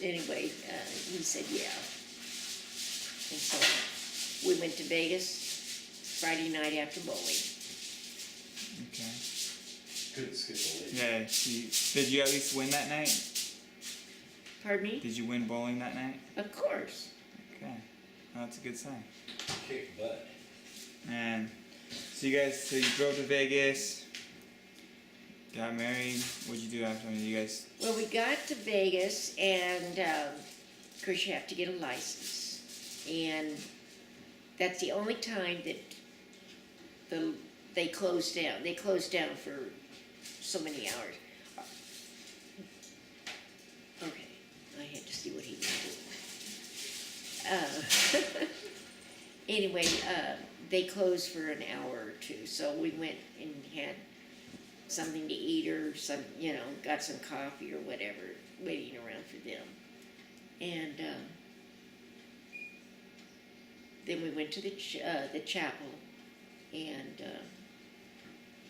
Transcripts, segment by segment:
anyway, he said yeah. And so we went to Vegas Friday night after bowling. Okay. Couldn't skip a week. Yeah. Did you at least win that night? Pardon me? Did you win bowling that night? Of course. Okay. Well, that's a good sign. Kick butt. And so you drove to Vegas, got married. What'd you do after? I mean, you guys. Well, we got to Vegas, and of course you have to get a license, and that's the only time that they closed down. They closed down for so many hours. Okay, I had to see what he was doing. Anyway, they closed for an hour or two, so we went and had something to eat or got some coffee or whatever, waiting around for them. And then we went to the chapel, and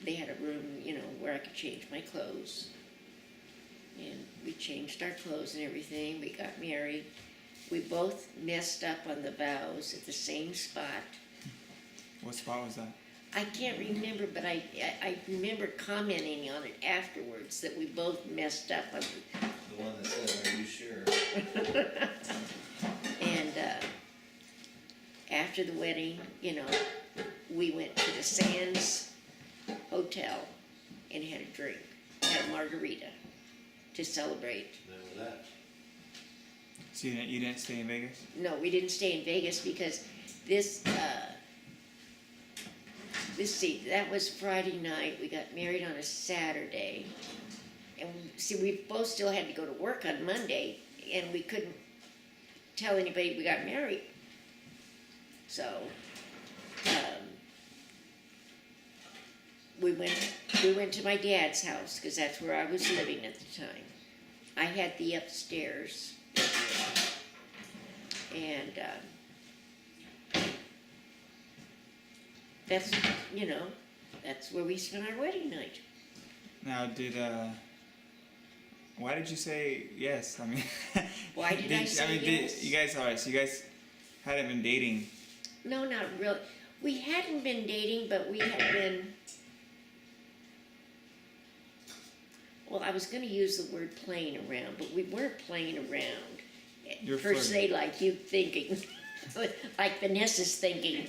they had a room, where I could change my clothes. And we changed our clothes and everything. We got married. We both messed up on the vows at the same spot. What spot was that? I can't remember, but I remember commenting on it afterwards that we both messed up on The one that said, "Are you sure?" And after the wedding, we went to the Sands Hotel and had a drink, had a margarita to celebrate. Remember that? So you didn't stay in Vegas? No, we didn't stay in Vegas because that was Friday night. We got married on a Saturday. And we both still had to go to work on Monday, and we couldn't tell anybody we got married. So we went to my dad's house because that's where I was living at the time. I had the upstairs, and that's where we spent our wedding night. Now, why did you say yes? I mean, Why did I say yes? You guys, all right, so you guys hadn't been dating. No, not really. We hadn't been dating, but we had been, well, I was going to use the word playing around, but we weren't playing around You're per se flirting. like you thinking, like Vanessa's thinking.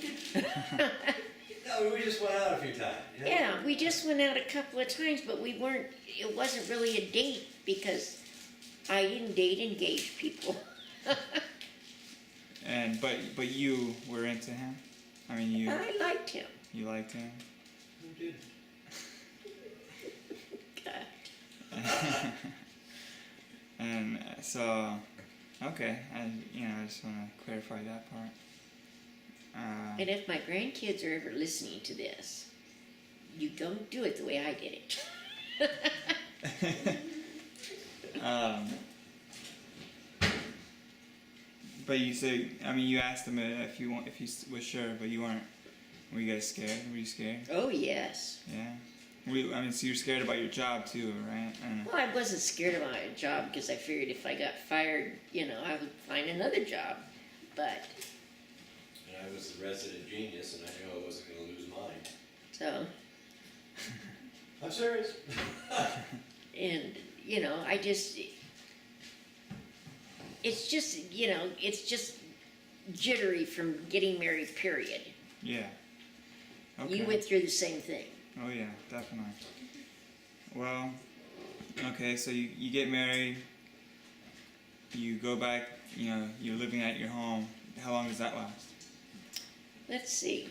No, we just went out a few times. Yeah, we just went out a couple of times, but it wasn't really a date because I didn't date engaged people. But you were into him? I mean, I liked him. you liked him? Who did? God. And so, okay, I just want to clarify that part. And if my grandkids are ever listening to this, you don't do it the way I did it. But you said, I mean, you asked him if he was sure, but you weren't. Were you guys scared? Were you scared? Oh, yes. Yeah. So you're scared about your job too, right? Well, I wasn't scared about my job because I figured if I got fired, I would find another job. But, And I was the resident genius, and I knew I wasn't going to lose mine. so, I'm serious. and, it's just jittery from getting married, period. Yeah. Okay. You went through the same thing. Oh yeah, definitely. Well, okay, so you get married, you go back, you're living at your home. How long does that last? Let's see.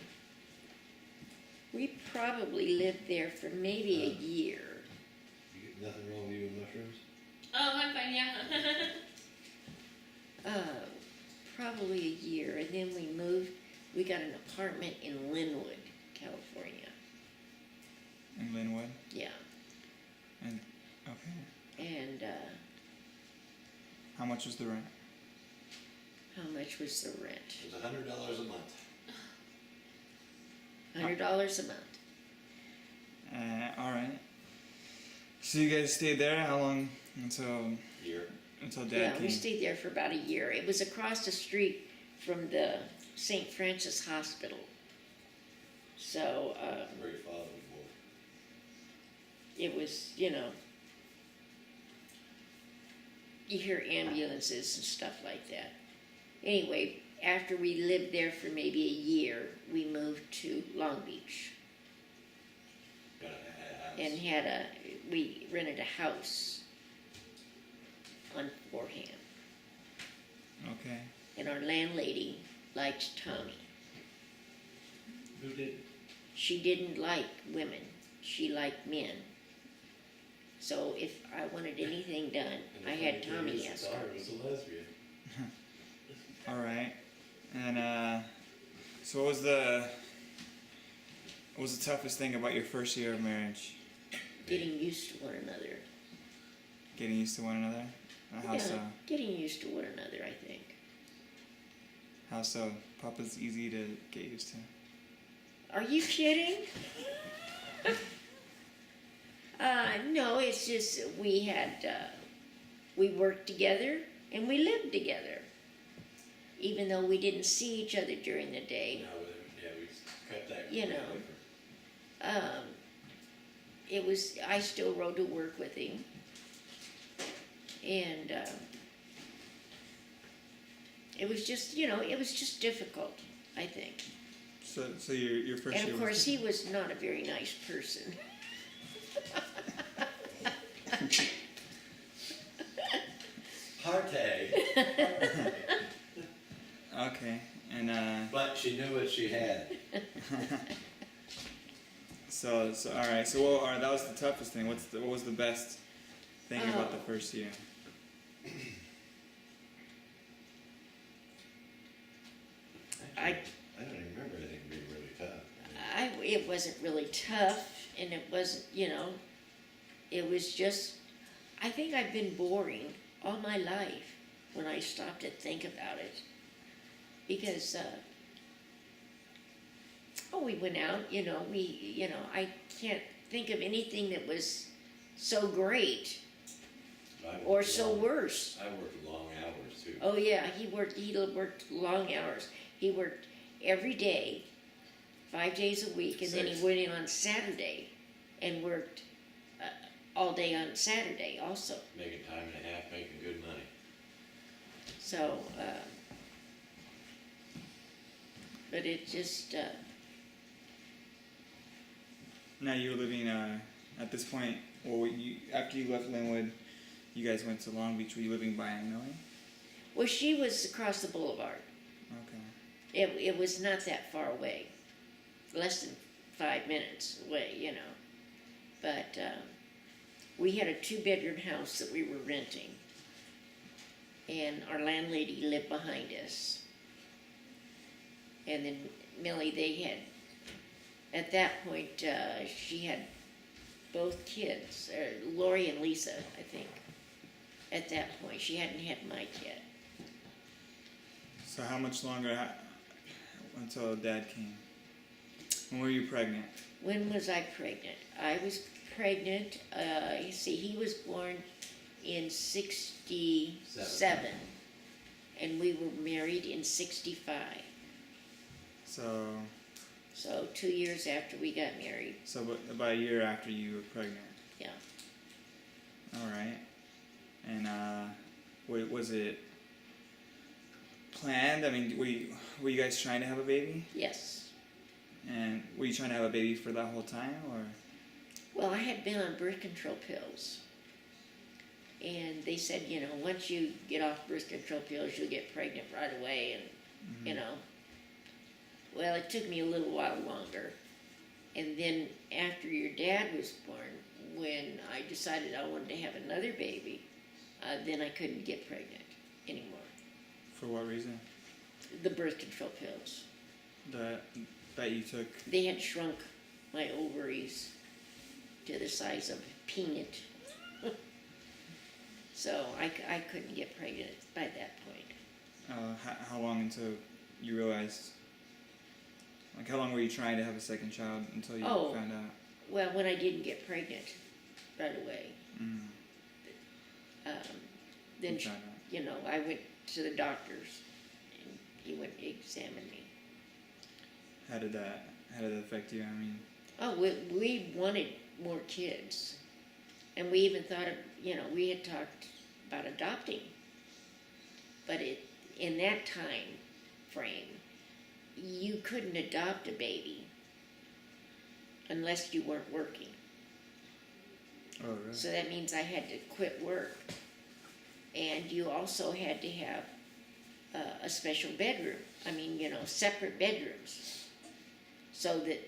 We probably lived there for maybe a year. You get nothing wrong with you and mushrooms? Oh, I'm fine, yeah. Probably a year, and then we moved. We got an apartment in Linwood, California. In Linwood? Yeah. And, okay. And How much was the rent? how much was the rent? It was $100 a month. $100 a month. Alright. So you guys stayed there how long? Until Year. until Dad Yeah, came. we stayed there for about a year. It was across the street from the St. Francis Hospital. So, Where your father was born. it was, you know, you hear ambulances and stuff like that. Anyway, after we lived there for maybe a year, we moved to Long Beach Got a house. and we rented a house on Foreham. Okay. And our landlady liked Tommy. Who did? She didn't like women, she liked men. So if I wanted anything done, I had Tommy ask her. was a lesbian. All right. And so what was the toughest thing about your first year of marriage? Getting used to one another. Getting used to one another? How Yeah, so? getting used to one another, I think. How so? Papa's easy to get used to. Are you kidding? No, it's just we worked together and we lived together. Even though we didn't see each other during the day. No, yeah, we cut that. You know. completely I still rode to work with him. And it was just, it was just difficult, I think. So your first And year of course, was... he was not a very nice person. Harte, Okay. And but she knew what she had. so all right. So that was the toughest thing. What was the best thing about the first year? I don't even remember anything being really tough. It wasn't really tough, and it wasn't, it was just, I think I've been boring all my life when I stop to think about it. Because, we went out, I can't think of anything that was so great or so worse. I worked long hours too. Oh yeah, he worked long hours. He worked every day, 5 days a week, and then he 6. went in on Saturday and worked all day on Saturday also. Making time and a half, making good money. So, but it just, Now you were living at this point. Well, after you left Linwood, you guys went to Long Beach. Were you living by Aunt Millie? well, she was across the boulevard. Okay. It was not that far away, less than 5 minutes away, But we had a 2-bedroom house that we were renting, and our landlady lived behind us. And then Millie, they had, at that point, she had both kids, Lori and Lisa, I think. At that point, she hadn't had Mike yet. So how much longer until Dad came? When were you pregnant? When was I pregnant? I was pregnant, he was born in 67, and we were married in 65. So 2 years after we got married. So about a year after you were pregnant. Yeah. All right. And was it planned? I mean, were you guys trying to have a baby? Yes. And were you trying to have a baby for that whole time, or? Well, I had been on birth control pills. And they said, once you get off birth control pills, you'll get pregnant right away. And, well, it took me a little while longer. And then after your dad was born, when I decided I wanted to have another baby, then I couldn't get pregnant anymore. For what reason? The birth control pills. That you took. They had shrunk my ovaries to the size of a peanut. So I couldn't get pregnant by that point. How long until you realized? Like, how long were you trying to have a second child until you found out? Well, when I didn't get pregnant right away. then, Found out. you know, I went to the doctors, and he went to examine me. How did that affect you? I mean, Oh, we wanted more kids, and we even thought of, you know, we had talked about adopting, but in that time frame, you couldn't adopt a baby unless you weren't working. oh really? So that means I had to quit work. And you also had to have a special bedroom. I mean, you know, separate bedrooms. So that,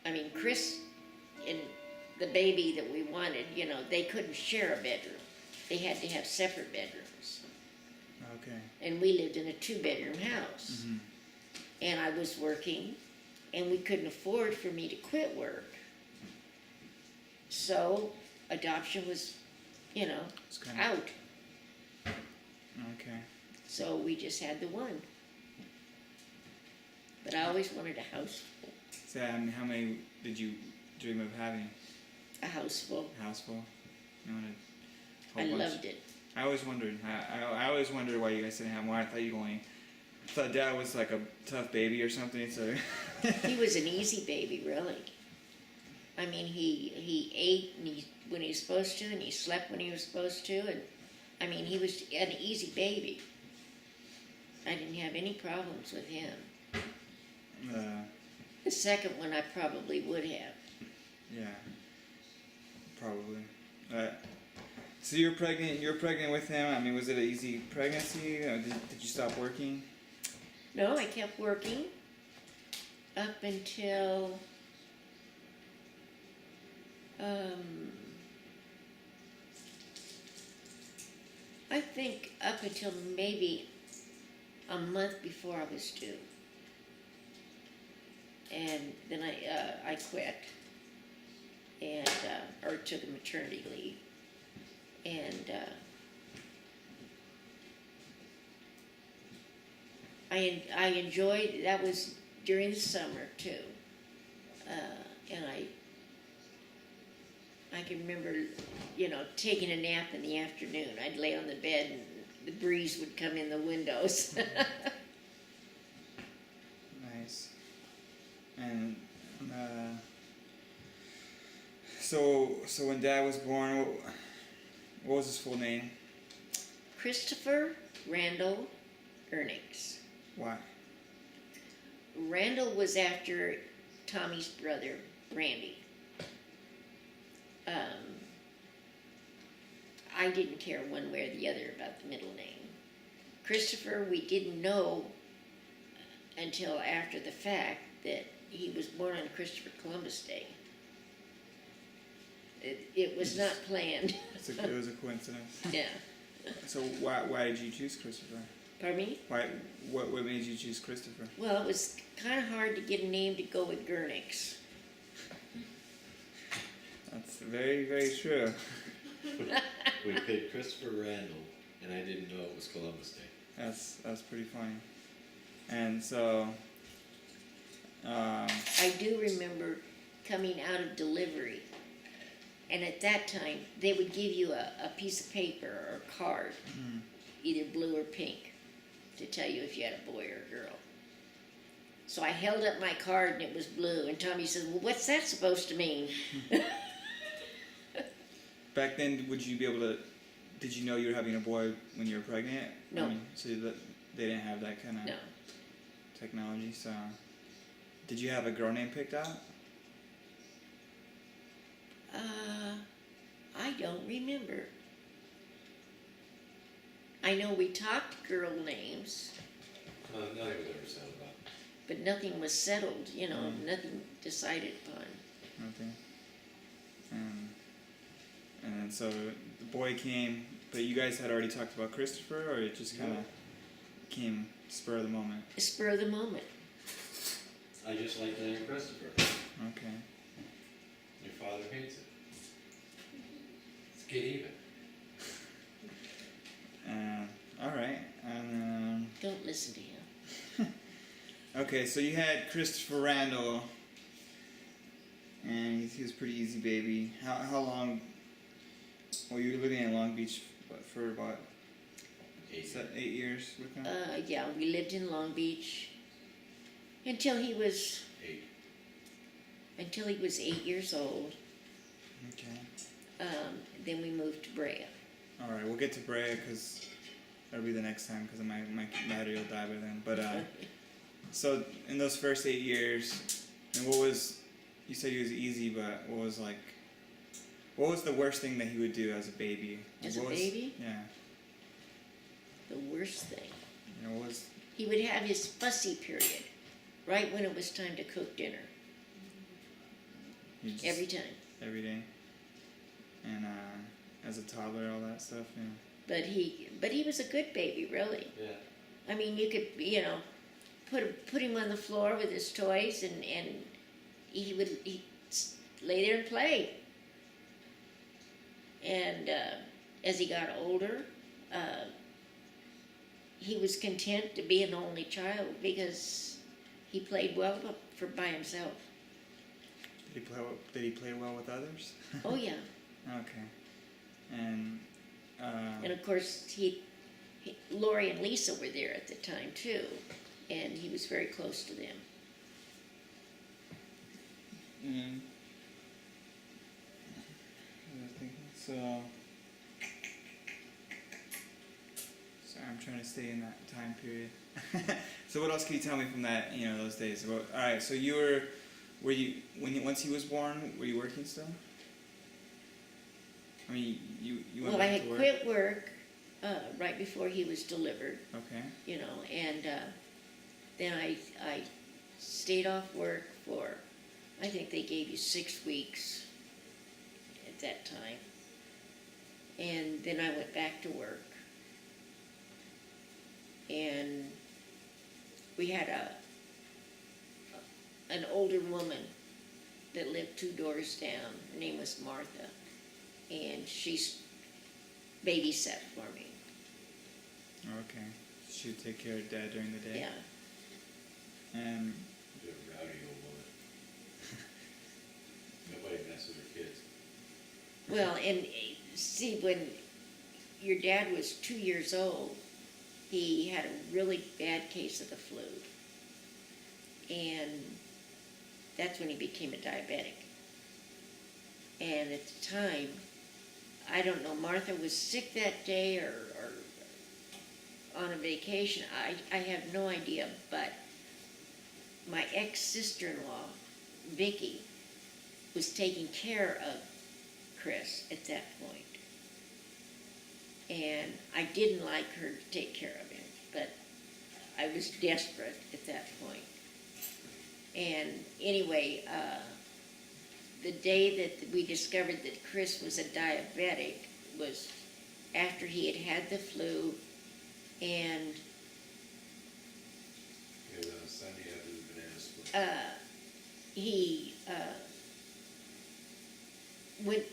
I mean, Chris and the baby that we wanted, you know, they couldn't share a bedroom. They had to have separate bedrooms. Okay. And we lived in a 2-bedroom house. Mm-hmm. And I was working, and we couldn't afford for me to quit work. So adoption was, you know, It's kind out. Okay. So we just had the one. But I always wanted a house full. So, I mean, how many did you dream of having? A house full. A house full? You wanted a I whole bunch? loved it. I always wondered. I always wondered why you guys didn't have more. I thought Dad was like a tough baby or something. So. He was an easy baby, really. I mean, he ate when he was supposed to, and he slept when he was supposed to, and I mean, he was an easy baby. I didn't have any problems with him. The second one I probably would have. Yeah. Probably. So you're pregnant. You're pregnant with him. I mean, was it an easy pregnancy? Did you stop working? No, I kept working up until I think up until maybe a month before I was due. And then I quit and or took a maternity leave, and I enjoyed. That was during the summer too, and I can remember, you know, taking a nap in the afternoon. I'd lay on the bed and the breeze would come in the windows. Nice. And so when Dad was born, what was his full name? Christopher Randall Ernix. Why? Randall was after Tommy's brother, Randy. I didn't care one way or the other about the middle name. Christopher, we didn't know until after the fact that he was born on Christopher Columbus Day. It was not planned. It was a coincidence. Yeah. So why did you choose Christopher? Pardon me? What made you choose Christopher? Well, it was kind of hard to get a name to go with Gernix. That's very, very true. We picked Christopher Randall, and I didn't know it was Columbus Day. That's pretty funny. And so, I do remember coming out of delivery, and at that time, they would give you a piece of paper or a card, either blue or pink, to tell you if you had a boy or a girl. So I held up my card and it was blue, and Tommy said, "Well, what's that supposed to mean?" back then, did you know you were having a boy when you were pregnant? No. I mean, so they didn't have that kind of No. technology, so. Did you have a girl name picked out? I don't remember. I know we talked girl names, Nothing was ever said about it. but nothing was settled, you know, nothing decided upon. Okay. And then so the boy came, but you guys had already talked about Christopher, or it just kind of came spur of the moment? Spur of the moment. I just like the name Christopher. Okay. Your father hates it. Let's get even. All right. And Don't listen to him. okay, so you had Christopher Randall, and he was a pretty easy baby. How long? Well, you were living in Long Beach for about Is that 8 years with him? Yeah, we lived in Long Beach until he was 8. 8 years old. Okay. Then we moved to Brea. All right, we'll get to Brea because that'll be the next time because my battery will die by then. But so in those first 8 years, and what was, you said he was easy, but what was the worst thing that he would do as a baby? As a What was- baby? Yeah. The worst thing. You know, what was He would have his fussy period right when it was time to cook dinner. you just, Every time. every day, and as a toddler, all that stuff. Yeah. But he was a good baby, really. Yeah. I mean, you could, put him on the floor with his toys, and he'd lay there and play. And as he got older, he was content to be an only child because he played well by himself. Did he play well with others? Oh yeah, Okay. And and of course Lori and Lisa were there at the time too, and he was very close to them. mm, I was thinking, so sorry, I'm trying to stay in that time period. So what else can you tell me from that? Those days. All right. So were you once he was born? Were you working still? I mean, you went Well, I back had to work. quit work right before he was delivered, Okay. and then I stayed off work for, I think they gave you 6 weeks at that time, and then I went back to work, and we had an older woman that lived 2 doors down. Her name was Martha, and she babysat for me. Okay. She would take care of Dad during the day. Yeah. And You're a rowdy old woman. Nobody messes with her kids. Well, and see, when your dad was 2 years old, he had a really bad case of the flu. And that's when he became a diabetic. And at the time, I don't know, Martha was sick that day or on a vacation. I have no idea, but my ex-sister-in-law, Vicky, was taking care of Chris at that point. And I didn't like her to take care of him, but I was desperate at that point. And anyway, the day that we discovered that Chris was a diabetic was after he had the flu, and It was on Sunday after the banana split.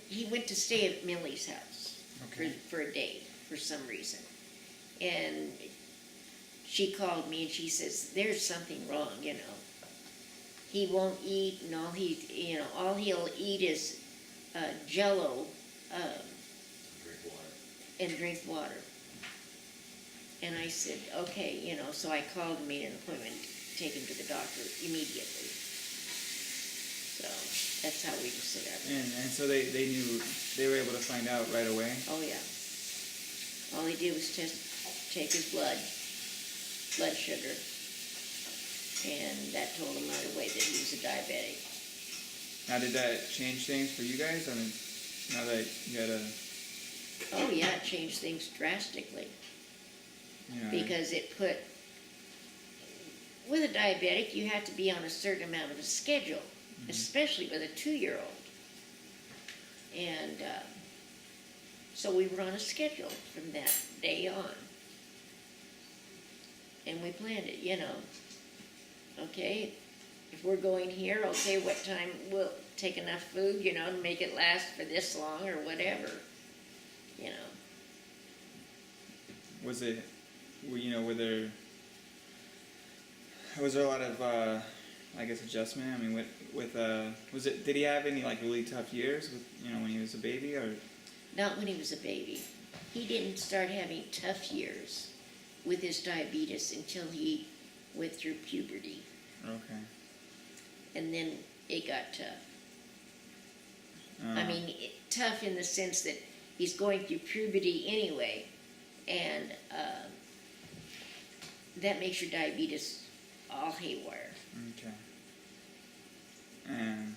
he went to stay at Millie's house Okay. for a day for some reason, and she called me and she says, "There's something wrong, He won't eat, and all he'll eat is Jell-O Drink water. and drink water." And I said, "Okay, so I called and made an appointment to take him to the doctor immediately. So that's how we discovered. and so they knew, they were able to find out right away. Oh yeah. All he did was take his blood sugar, and that told him right away that he was a diabetic. Now, did that change things for you guys? I mean, now that you had a, Oh yeah, it changed things drastically. Because with a diabetic, you have to be on a certain amount of a schedule, especially with a 2-year-old. And so we were on a schedule from that day on. And we planned it, Okay, if we're going here, okay, what time we'll take enough food, to make it last for this long or whatever, was there a lot of, I guess, adjustment? I mean, did he have any, really tough years when he was a baby, or? Not when he was a baby. He didn't start having tough years with his diabetes until he went through puberty. Okay. And then it got tough. I mean, tough in the sense that he's going through puberty anyway, and that makes your diabetes all haywire. Okay. And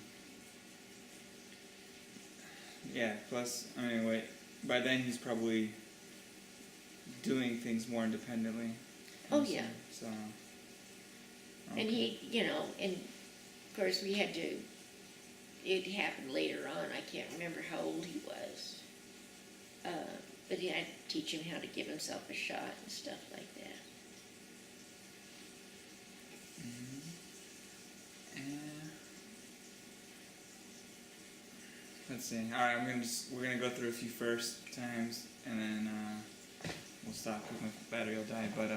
yeah, plus, I mean, wait, by then he's probably doing things more independently. Oh, I'm yeah. assuming, So. And okay. he, and of course we had to, it happened later on, I can't remember how old he was. But he had to teach him how to give himself a shot and stuff like that. Let's see. All right, we're gonna go through a few first times, and then we'll stop because my battery will die. But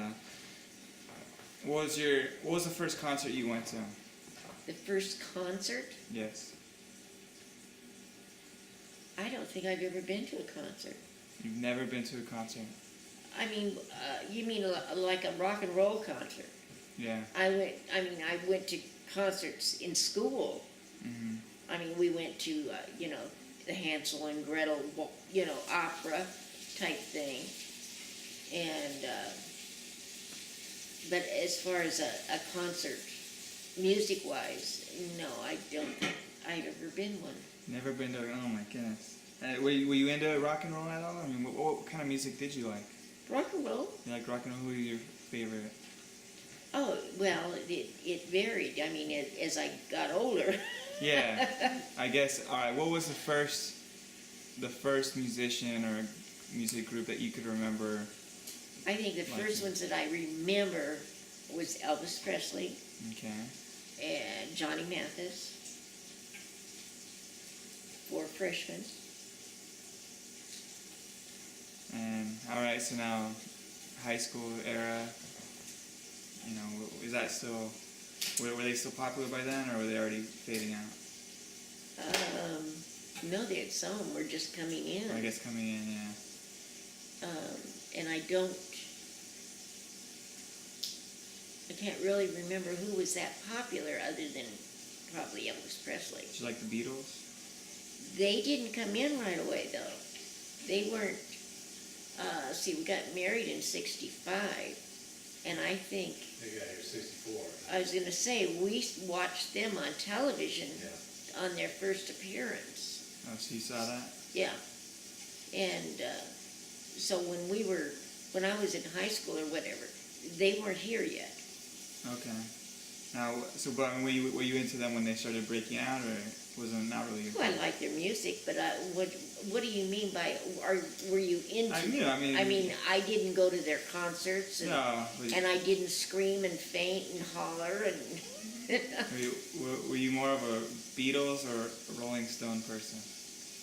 what was the first concert you went to? The first concert, Yes. I don't think I've ever been to a concert. You've never been to a concert? I mean, you mean like a rock and roll concert? Yeah. I went to concerts in school. Mm-hmm. I mean, we went to, the Hansel and Gretel, opera type thing. And, but as far as a concert, music-wise, no, I don't think I've ever been one. Never been to. Oh my goodness. Were you into rock and roll at all? I mean, what kind of music did you like? Rock and roll? You like rock and roll? Who was your favorite? Oh, well, it varied. I mean, as I got older. Yeah, I guess. All right. What was the first musician or music group that you could remember? I think the first ones that I remember was Elvis Presley Okay. and Johnny Mathis, Four Freshmen. And all right. So now, high school era. You know, is that still? Were they still popular by then, or were they already fading out? No, some were just coming in. I guess coming in, yeah. And I can't really remember who was that popular other than probably Elvis Presley. Did you like the Beatles? They didn't come in right away though. They weren't, we got married in 65, and I think, They got here 64. I was gonna say, we watched them on television Yeah. on their first appearance. Oh, so you saw that? Yeah. And so when I was in high school or whatever, they weren't here yet. Okay. Now, so but were you into them when they started breaking out, or was it not really? Well, I like their music, but what do you mean by, were you into? I mean, I didn't go to their concerts, and, no. But and I didn't scream and faint and holler, and were you more of a Beatles or a Rolling Stone person?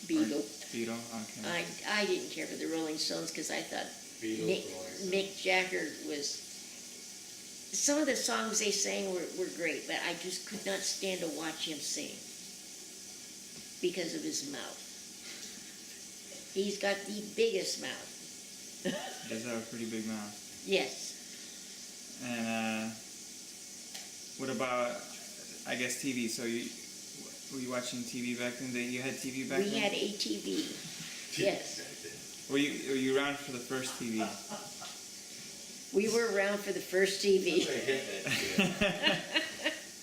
Beatle. Beatle. Okay. I didn't care for the Rolling Stones because I thought Beatles, Mick Jagger was. Some of the songs they sang were great, but I just could not stand to watch him sing because of his mouth. He's got the biggest mouth. He does have a pretty big mouth. Yes. And what about, I guess, TV? So were you watching TV back then? You had TV back then? We had ATV. Yes. Were you around for the first TV? We were around for the first TV.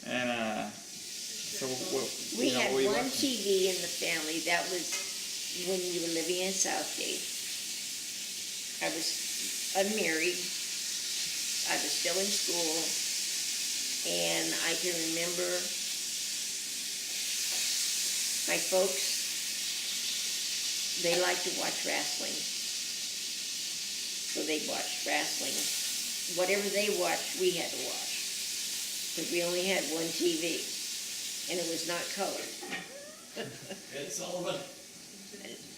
And so what? We you know, had what were you one watching? TV in the family. That was when you were living in Southgate. I was unmarried. I was still in school. And I can remember my folks, they liked to watch wrestling. So they watched wrestling. Whatever they watched, we had to watch. Because we only had one TV. And it was not color. Ed Sullivan.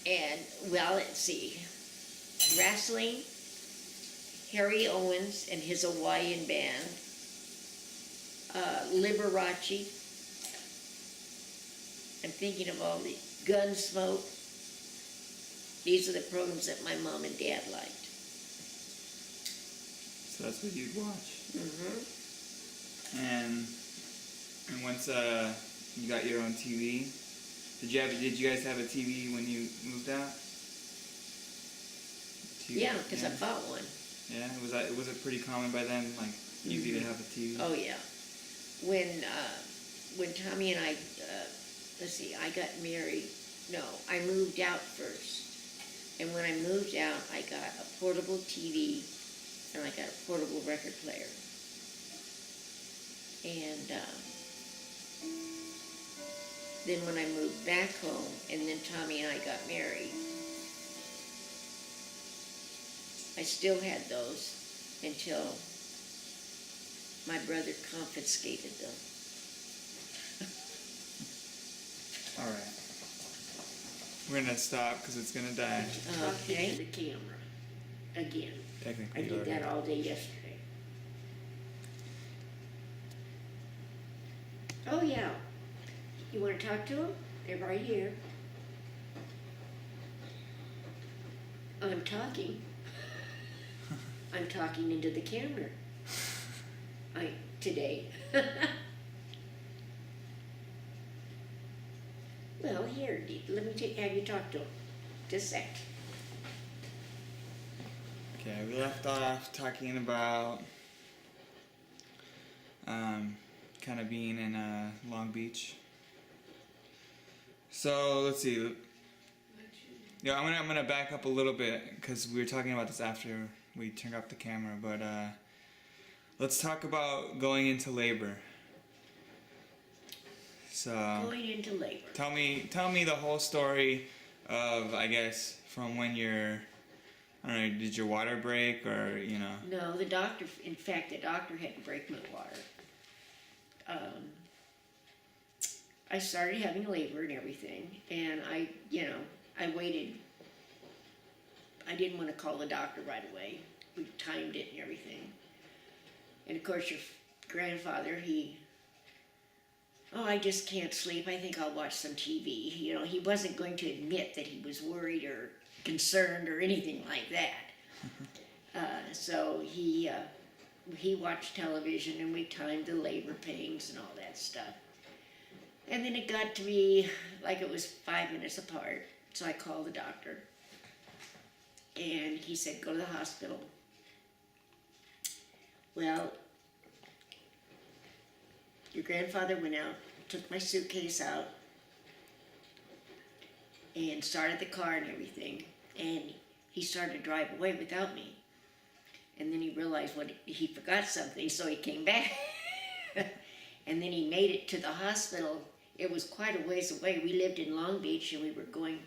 And, well, let's see. Wrestling, Harry Owens and his Hawaiian band, Liberace. I'm thinking of all the Gunsmoke. These are the programs that my mom and dad liked. So that's what you'd watch. Mm-hmm. And once you got your own TV, did you guys have a TV when you moved out? TV, Yeah, because I bought one. Yeah, was it pretty common by then, like easy to have a TV? Oh yeah. When Tommy and I, let's see, I got married. No, I moved out first. And when I moved out, I got a portable TV and I got a portable record player. And then when I moved back home, and then Tommy and I got married, I still had those until my brother confiscated them. All right. We're gonna stop because it's gonna die. Okay. Talking to the camera again. I Technically, you did already- that all day yesterday. Oh, yeah. You want to talk to them? They're right here. I'm talking. I'm talking into the camera. Today. Well, here, let me have you talk to them. Just a sec. Okay, we left off talking about kind of being in Long Beach. So let's see. Yeah, I'm gonna back up a little bit because we were talking about this after we turned off the camera. But let's talk about going into labor. So Going into labor. tell me the whole story of, I guess, from when you're, I don't know, did your water break or, you know? No, the doctor had to break my water. I started having labor and everything, and I waited. I didn't want to call the doctor right away. We timed it and everything. And of course, your grandfather, I just can't sleep. I think I'll watch some TV. You know, he wasn't going to admit that he was worried or concerned or anything like that. So he watched television, and we timed the labor pains and all that stuff. And then it got to be like it was 5 minutes apart. So I called the doctor, and he said, go to the hospital. Well, your grandfather went out, took my suitcase out, and started the car and everything, and he started to drive away without me. And then he realized he forgot something, so he came back. And then he made it to the hospital. It was quite a ways away. We lived in Long Beach, and we were going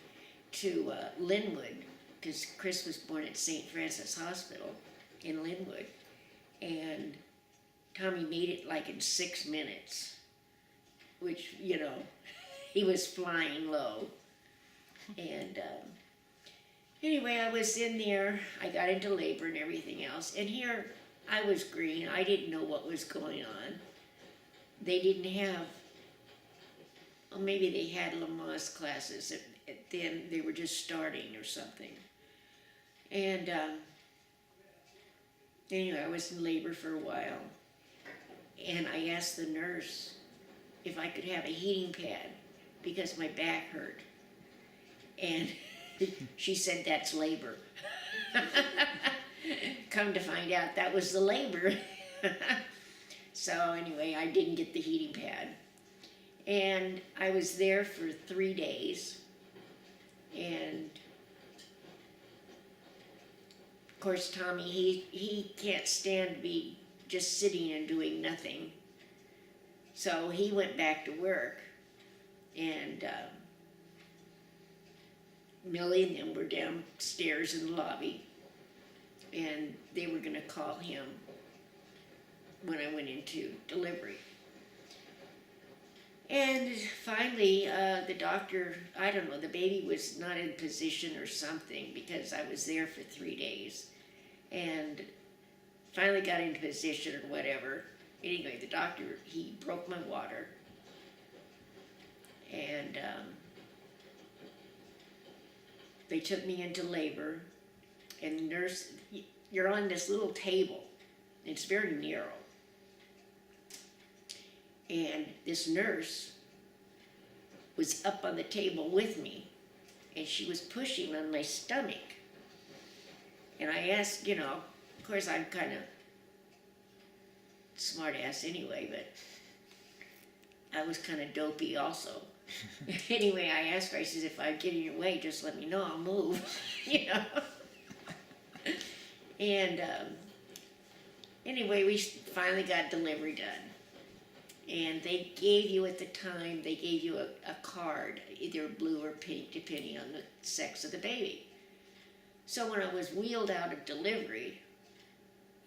to Linwood, because Chris was born at St. Francis Hospital in Linwood. And Tommy made it like in 6 minutes, which, you know, he was flying low. And anyway, I was in there. I got into labor and everything else. And here I was green. I didn't know what was going on. They didn't have, well, maybe they had Lamaze classes. Then they were just starting or something. And anyway, I was in labor for a while. And I asked the nurse if I could have a heating pad because my back hurt. And she said, that's labor. Come to find out, that was the labor. So anyway, I didn't get the heating pad. And I was there for 3 days. And of course, Tommy, he can't stand to be just sitting and doing nothing. So he went back to work. And Millie and them were downstairs in the lobby, and they were going to call him when I went into delivery. And finally, the doctor, I don't know, the baby was not in position or something because I was there for 3 days. And finally got into position or whatever. Anyway, the doctor, he broke my water. And they took me into labor, and the nurse, you're on this little table, It's very narrow. And this nurse was up on the table with me, and she was pushing on my stomach. And I asked, you know, of course I'm kind of smart ass anyway, but I was kind of dopey also. Anyway, I asked her, I says, if I get in your way, just let me know, I'll move, you know. And anyway, we finally got delivery done. And they gave you, at the time, they gave you a card, either blue or pink, depending on the sex of the baby. So when I was wheeled out of delivery,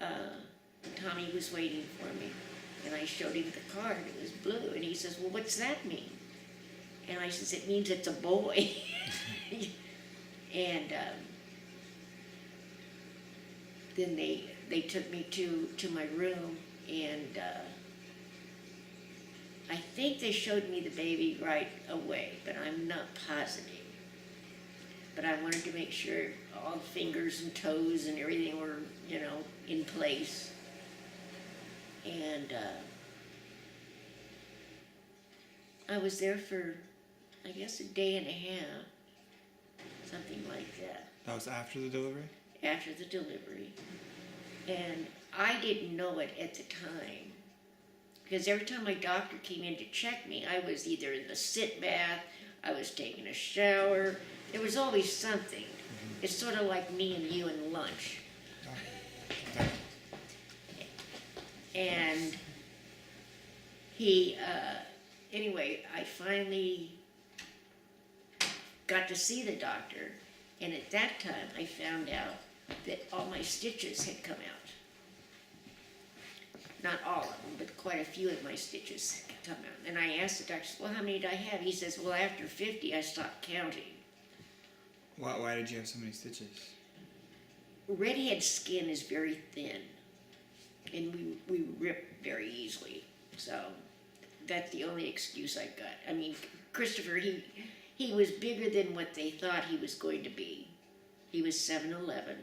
Tommy was waiting for me. And I showed him the card, it was blue. And he says, well, what's that mean? And I says, it means it's a boy. And then they took me to my room, and I think they showed me the baby right away, but I'm not positive. But I wanted to make sure all the fingers and toes and everything were, you know, in place. And I was there for, I guess, a day and a half, something like that. That was after the delivery? After the delivery. And I didn't know it at the time, because every time my doctor came in to check me, I was either in the sit bath, I was taking a shower, there was always something. It's sort of like me and you and lunch. And he, anyway, I finally got to see the doctor, and at that time I found out that all my stitches had come out. Not all of them, but quite a few of my stitches had come out. And I asked the doctor, well, how many did I have? He says, well, after 50, I stopped counting. Why did you have so many stitches? Redhead skin is very thin, and we rip very easily. So that's the only excuse I got. I mean, Christopher, he was bigger than what they thought he was going to be. He was 7'11",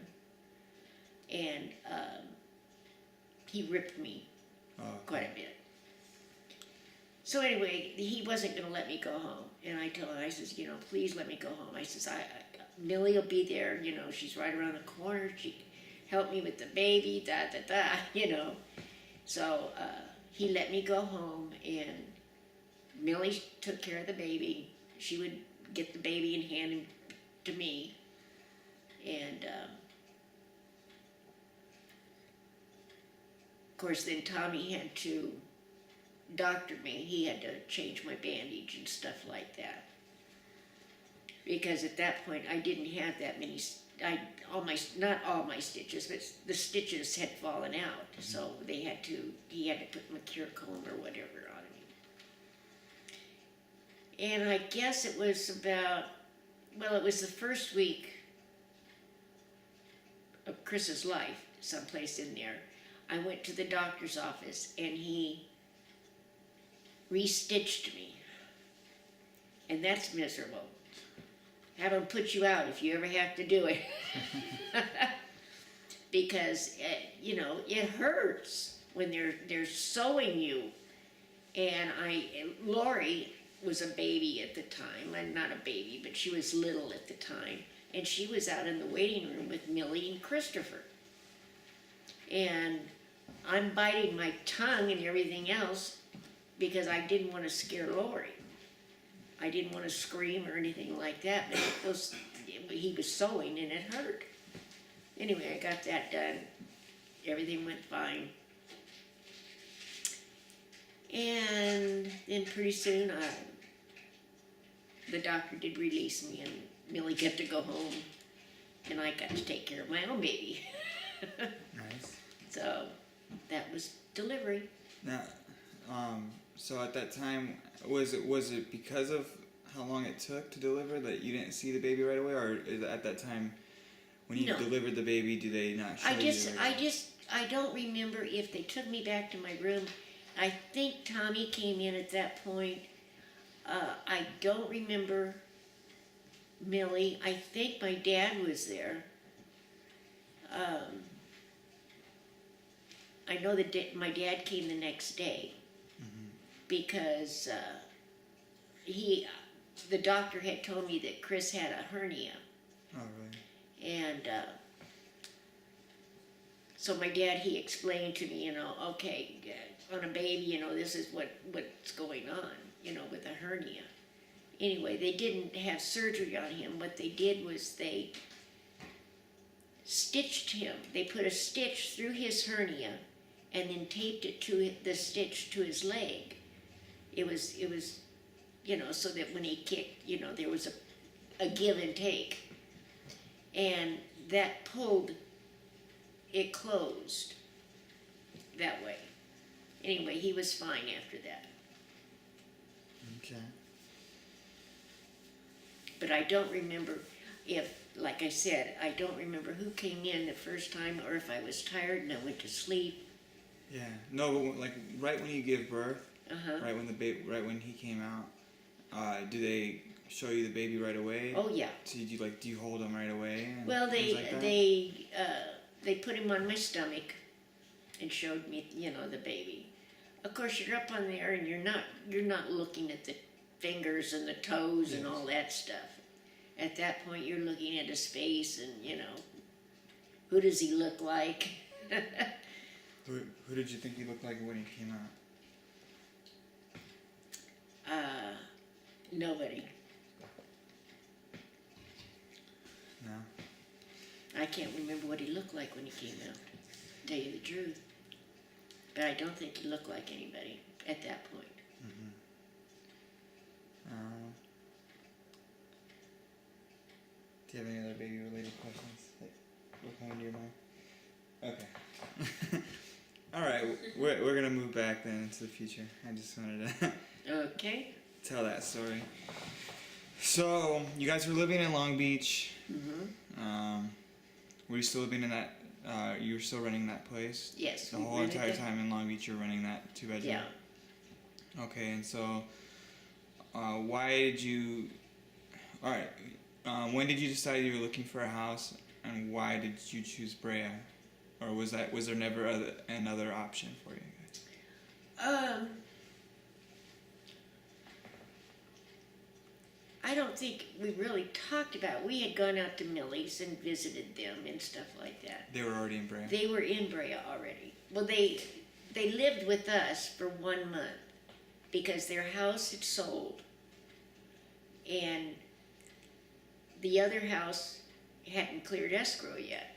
and he ripped me quite a bit. So anyway, he wasn't going to let me go home, and I told him, I says, you know, please let me go home. I says, Millie will be there, you know, she's right around the corner, she helped me with the baby, you know. So he let me go home, and Millie took care of the baby. She would get the baby and hand him to me, and of course then Tommy had to doctor me. He had to change my bandage and stuff like that, because at that point I didn't have that many. Not all my stitches, but the stitches had fallen out, so he had to put mercurochrome or whatever on me. And I guess it was it was the first week of Chris's life, someplace in there. I went to the doctor's office, and he restitched me. And that's miserable. Have them put you out if you ever have to do it. Because, you know, it hurts when they're sewing you. And Lori was a baby at the time. I'm not a baby, but she was little at the time. And she was out in the waiting room with Millie and Christopher. And I'm biting my tongue and everything else because I didn't want to scare Lori. I didn't want to scream or anything like that, but he was sewing and it hurt. Anyway, I got that done. Everything went fine. And then pretty soon, the doctor did release me, and Millie got to go home, and I got to take care of my own baby. Nice. So that was delivery. Now, so at that time, was it because of how long it took to deliver that you didn't see the baby right away, or is it at that time when you delivered the baby, do they not show you? I don't remember if they took me back to my room. I think Tommy came in at that point. I don't remember Millie. I think my dad was there. I know that my dad came the next day because the doctor had told me that Chris had a hernia. Oh, really? And so my dad, he explained to me, okay, on a baby, this is what's going on, with a hernia. Anyway, they didn't have surgery on him. What they did was they stitched him. They put a stitch through his hernia and then taped it to the stitch to his leg. It was, so that when he kicked, there was a give and take. And that pulled, it closed that way. Anyway, he was fine after that. Okay. But I don't remember like I said, I don't remember who came in the first time or if I was tired and I went to sleep. Yeah. No, but like right when you give birth, Uh-huh. right when he came out, do they show you the baby right away? Oh, yeah. So do you hold him right away? And Well, things like that? they put him on my stomach and showed me, the baby. Of course, you're up on there and you're not looking at the fingers and the toes and all that stuff. At that point, you're looking at his face and, who does he look like? Who did you think he looked like when he came out? Nobody. No. I can't remember what he looked like when he came out, to tell you the truth. But I don't think he looked like anybody at that point. Do you have any other baby-related questions that will come into your mind? Okay. All right, we're gonna move back then into the future. I just wanted to Okay. tell that story. So you guys were living in Long Beach. Were you still living in that? You were still running that place? Yes. The we whole rented entire it. time in Long Beach, you're running that 2-bedroom. Yeah. Okay, and so, why did you? All right. When did you decide you were looking for a house, and why did you choose Brea, or was there never another option for you guys? I don't think we really talked about it. We had gone out to Millie's and visited them and stuff like that. They were already in Brea. They were in Brea already. Well, they lived with us for 1 month because their house had sold, and the other house hadn't cleared escrow yet.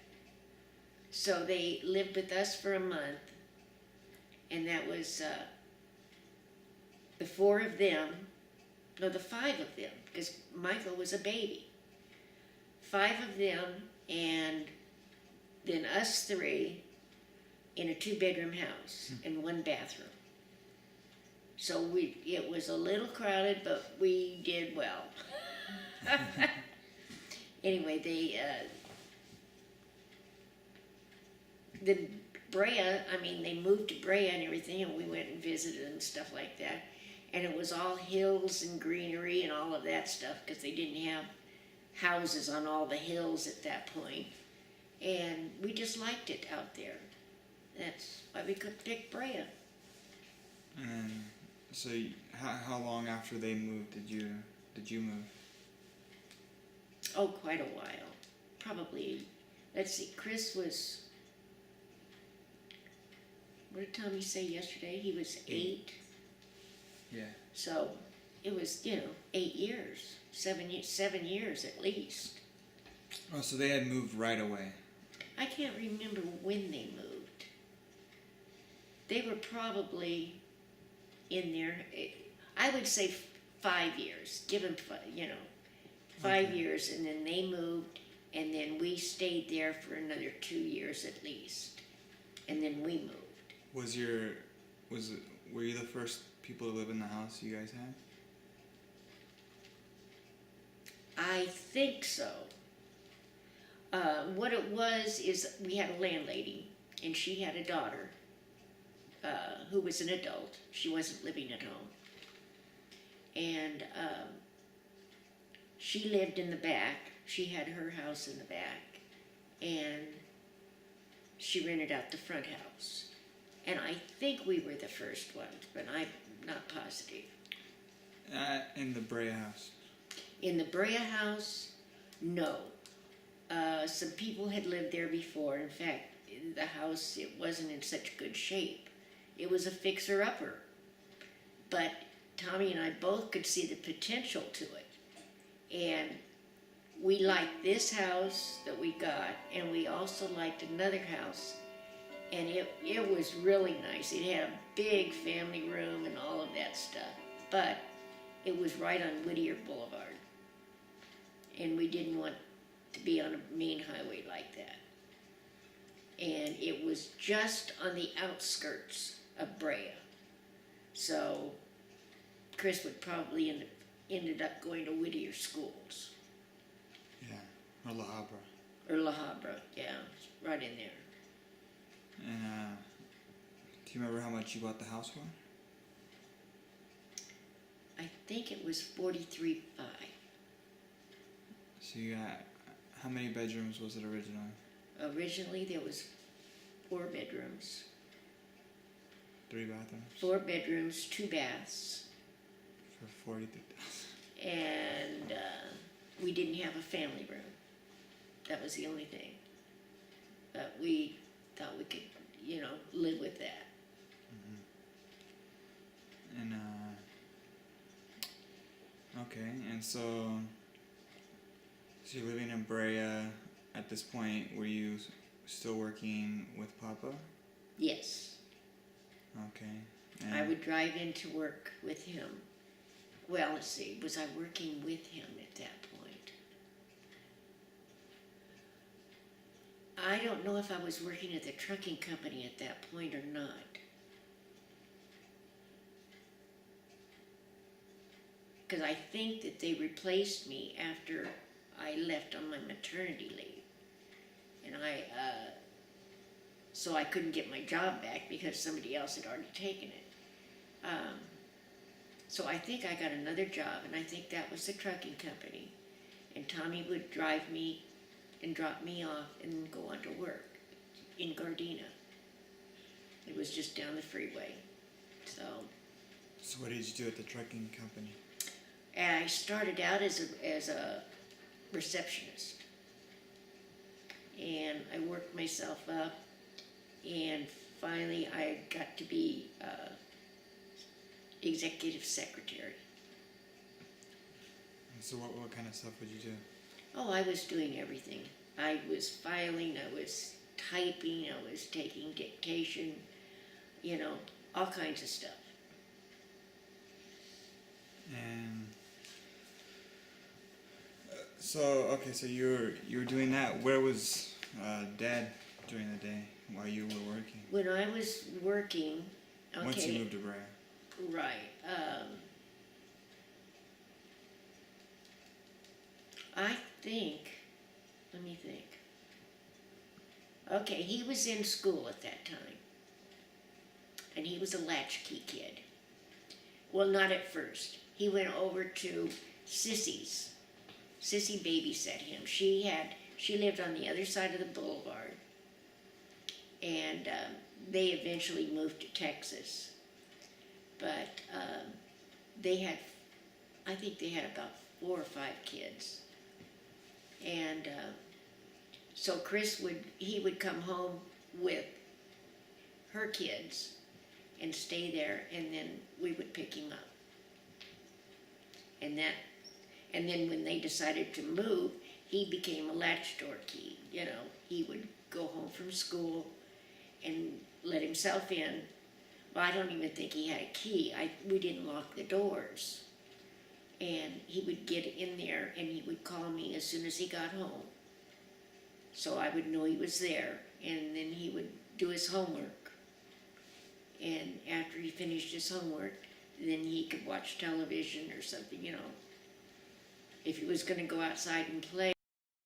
So they lived with us for a month, and that was the 4 of them, no, the 5 of them, because Michael was a baby. 5 of them, and then us 3 in a 2-bedroom house and 1 bathroom. So it was a little crowded, but we did well. Anyway, the Brea, they moved to Brea and everything, and we went and visited and stuff like that. And it was all hills and greenery and all of that stuff, because they didn't have houses on all the hills at that point. And we just liked it out there. That's why we could pick Brea. And so, how long after they moved did you move? Oh, quite a while. Probably, let's see, Chris was, what did Tommy say yesterday? He was 8. Yeah. So it was, 8 years, 7 years at least. Oh, so they had moved right away. I can't remember when they moved. They were probably in there, I would say 5 years, give them, 5 Okay. years, and then they moved, and then we stayed there for another 2 years at least, and then we moved. Were you the first people to live in the house you guys had? I think so. What it was is we had a landlady, and she had a daughter who was an adult. She wasn't living at home. And she lived in the back. She had her house in the back, and she rented out the front house. And I think we were the first ones, but I'm not positive. In the Brea house. In the Brea house, no. Some people had lived there before. In fact, the house, it wasn't in such good shape. It was a fixer-upper. But Tommy and I both could see the potential to it. And we liked this house that we got, and we also liked another house. And it was really nice. It had a big family room and all of that stuff. But it was right on Whittier Boulevard. And we didn't want to be on a main highway like that. And it was just on the outskirts of Brea. So Chris would probably ended up going to Whittier schools. Yeah, or La Habra. Or La Habra, yeah, right in there. And do you remember how much you bought the house for? I think it was 43.5. So you got, how many bedrooms was it originally? Originally there was 4 bedrooms. 3 bathrooms? 4 bedrooms, 2 baths. For $43,000. And we didn't have a family room. That was the only thing. But we thought we could, live with that. And okay, and so you're living in Brea at this point. Were you still working with Papa? Yes. Okay. I would drive into work with him. Well, let's see, was I working with him at that point? I don't know if I was working at the trucking company at that point or not. Because I think that they replaced me after I left on my maternity leave. And so I couldn't get my job back because somebody else had already taken it. So I think I got another job, and I think that was the trucking company. And Tommy would drive me and drop me off and go on to work in Gardena. It was just down the freeway. So what did you do at the trucking company? I started out as a receptionist. And I worked myself up, and finally I got to be executive secretary. And so what kind of stuff would you do? Oh, I was doing everything. I was filing, I was typing, I was taking dictation, all kinds of stuff. And so you were doing that. Where was Dad during the day while you were working? When I was working, okay. Once you moved to Brea. Right. I think, let me think. Okay, he was in school at that time. And he was a latchkey kid. Well, not at first. He went over to Sissy's. Sissy babysat him. She lived on the other side of the boulevard. And they eventually moved to Texas. But I think they had about 4 or 5 kids. And so Chris would come home with her kids and stay there, and then we would pick him up. And then when they decided to move, he became a latch door key. He would go home from school and let himself in. Well, I don't even think he had a key. We didn't lock the doors. And he would get in there and he would call me as soon as he got home. So I would know he was there, and then he would do his homework. And after he finished his homework, then he could watch television or something, If he was going to go outside and play,